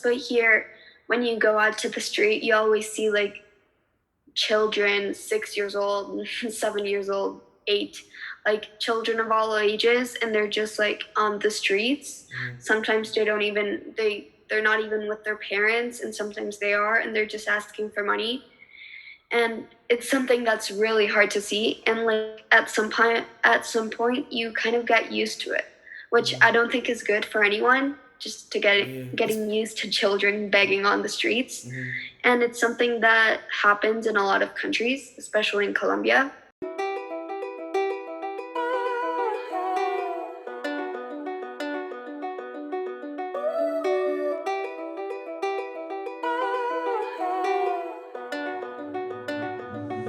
But here, when you go out to the street, you always see like children 6 years old, 7 years old, 8, like children of all ages, and they're just like on the streets. Sometimes they're not even with their parents, and sometimes they are, and they're just asking for money. And it's something that's really hard to see. And like at some point, you kind of get used to it, which I don't think is good for anyone. Just to getting used to children begging on the streets. And it's something that happens in a lot of countries, especially in Colombia.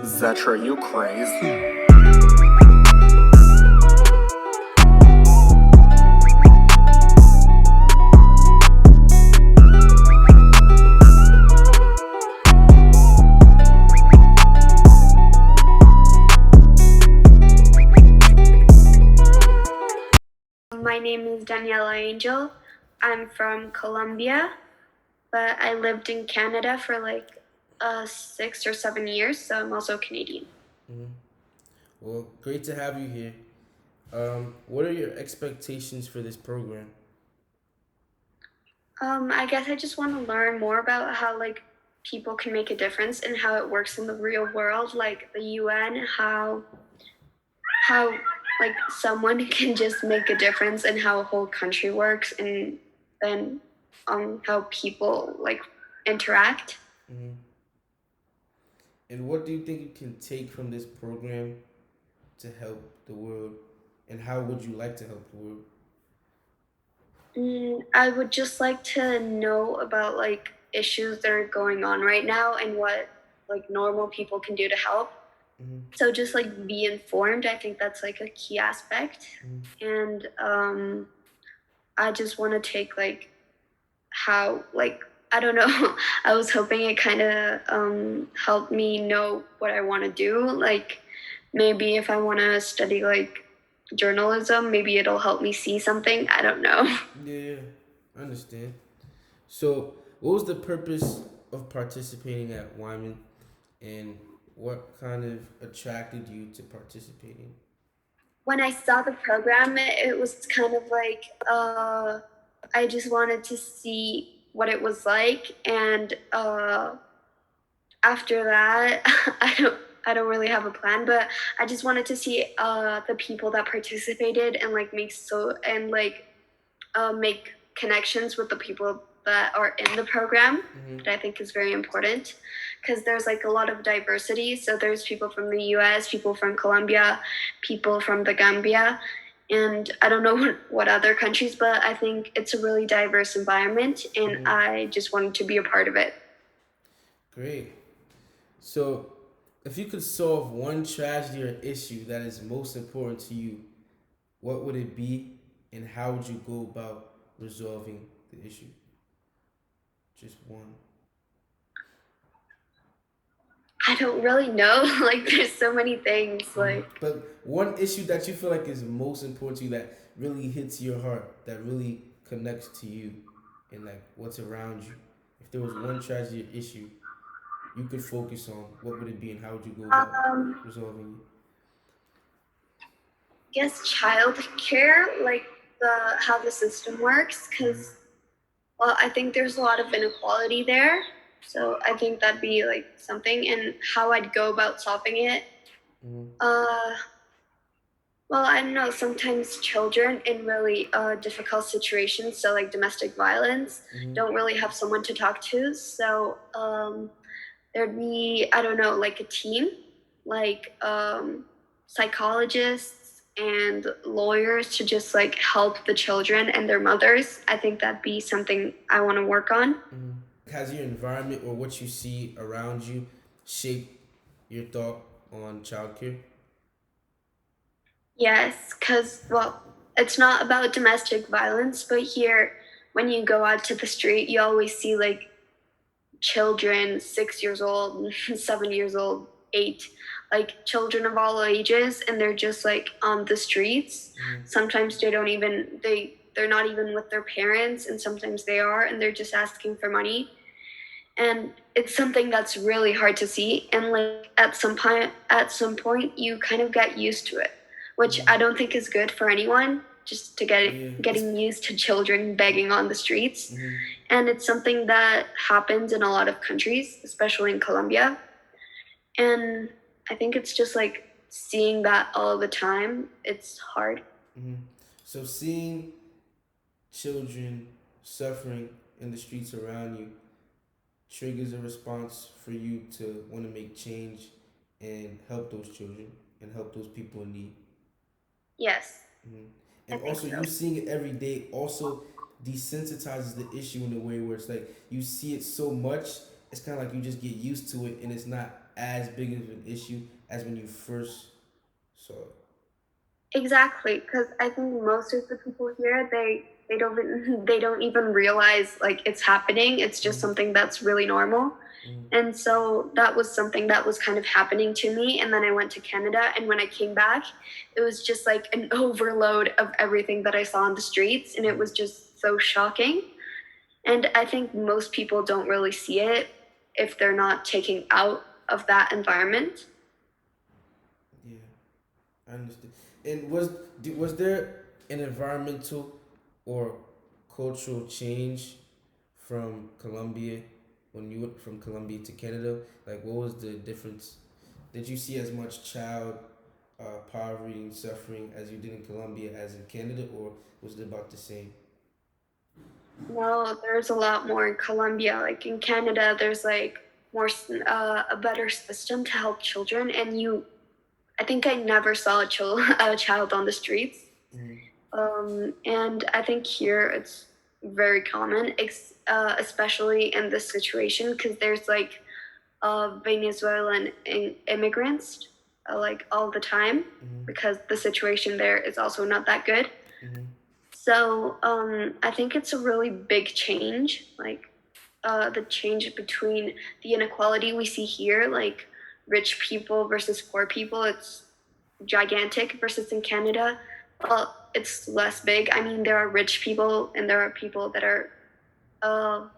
Zetra, you crazy? My name is Daniela Angel. I'm from Colombia, but I lived in Canada for like 6 or 7 years, so I'm also Canadian. Well, great to have you here. What are your expectations for this program? I guess I just want to learn more about how like people can make a difference and how it works in the real world, like the UN, how like someone can just make a difference and how a whole country works, and then how people like interact. And what do you think you can take from this program to help the world? And how would you like to help the world? I would just like to know about like issues that are going on right now and what like normal people can do to help. So just like be informed. I think that's like a key aspect. And I just want to take like how like I don't know. I was hoping it kind of helped me know what I want to do. Like maybe if I want to study like journalism, maybe it'll help me see something. I don't know. Yeah, I understand. So, what was the purpose of participating at Wyman, and what kind of attracted you to participating? When I saw the program, it was kind of like I just wanted to see what it was like, and after that, I don't really have a plan, but I just wanted to see the people that participated and like make connections with the people that are in the program. That I think is very important because there's like a lot of diversity. So there's people from the US, people from Colombia, people from the Gambia, and I don't know what other countries, but I think it's a really diverse environment, and I just wanted to be a part of it. Great. So, if you could solve one tragedy or issue that is most important to you, what would it be, and how would you go about resolving the issue? Just one. I don't really know. Like, there's so many things. But one issue that you feel like is most important to you, that really hits your heart, that really connects to you, and like what's around you. If there was one tragedy or issue you could focus on, what would it be, and how would you go about resolving Guess child care, like the how the system works, because well, I think there's a lot of inequality there. So I think that'd be like something, and how I'd go about solving it. Uh, well, I don't know. Sometimes children in really difficult situations, so like domestic violence, don't really have someone to talk to. So there'd be, I don't know, like a team, like psychologists and lawyers to just like help the children and their mothers. I think that'd be something I want to work on. Has your environment or what you see around you shaped your thought on childcare? Yes, because, well, it's not about domestic violence, but here, when you go out to the street, you always see like children 6 years old, 7 years old, 8, like children of all ages, and they're just like on the streets. Sometimes they're not even with their parents, and sometimes they are, and they're just asking for money. And it's something that's really hard to see, and like at some point you kind of get used to it, which Mm-hmm. I don't think is good for anyone, just to Yeah. getting used to children begging on the streets. Mm-hmm. And it's something that happens in a lot of countries, especially in Colombia. And I think it's just like seeing that all the time, it's hard. Mm-hmm. So seeing children suffering in the streets around you triggers a response for you to want to make change and help those children and help those people in need. Yes, Mhm. I And think also, so. you seeing it every day also desensitizes the issue in a way where it's like you see it so much, it's kind of like you just get used to it, and it's not as big of an issue as when you first saw it. Exactly, because I think most of the people here, they don't they don't even realize like it's happening. It's just Mm-hmm. something that's really normal. Mm-hmm. And so that was something that was kind of happening to me. And then I went to Canada, and when I came back, it was just like an overload of everything that I saw on the streets, and it was just so shocking. And I think most people don't really see it if they're not taking out of that environment. Yeah, I understand. And was there an environmental or cultural change from Colombia when you went from Colombia to Canada? Like, what was the difference? Did you see as much child poverty and suffering as you did in Colombia as in Canada, or was it about the same? No, there's a lot more in Colombia. Like in Canada, there's like a better system to help children. And I think I never saw a child on the streets. Mm-hmm. And I think here it's very common, especially in this situation, because there's like Venezuelan immigrants like all the time, Mm-hmm. because the situation there is also not that good. Mm-hmm. So I think it's a really big change, like the change between the inequality we see here, like rich people versus poor people. It's gigantic. Versus in Canada, well, it's less big. I mean, there are rich people and there are people that are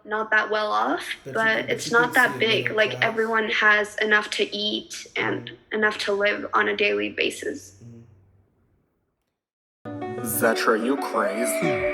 not that well off, but But it's you could not see that a big. middle Like class. everyone has enough to eat and Mm-hmm. enough to live on a daily basis. Mm-hmm. Zetra, you crazy?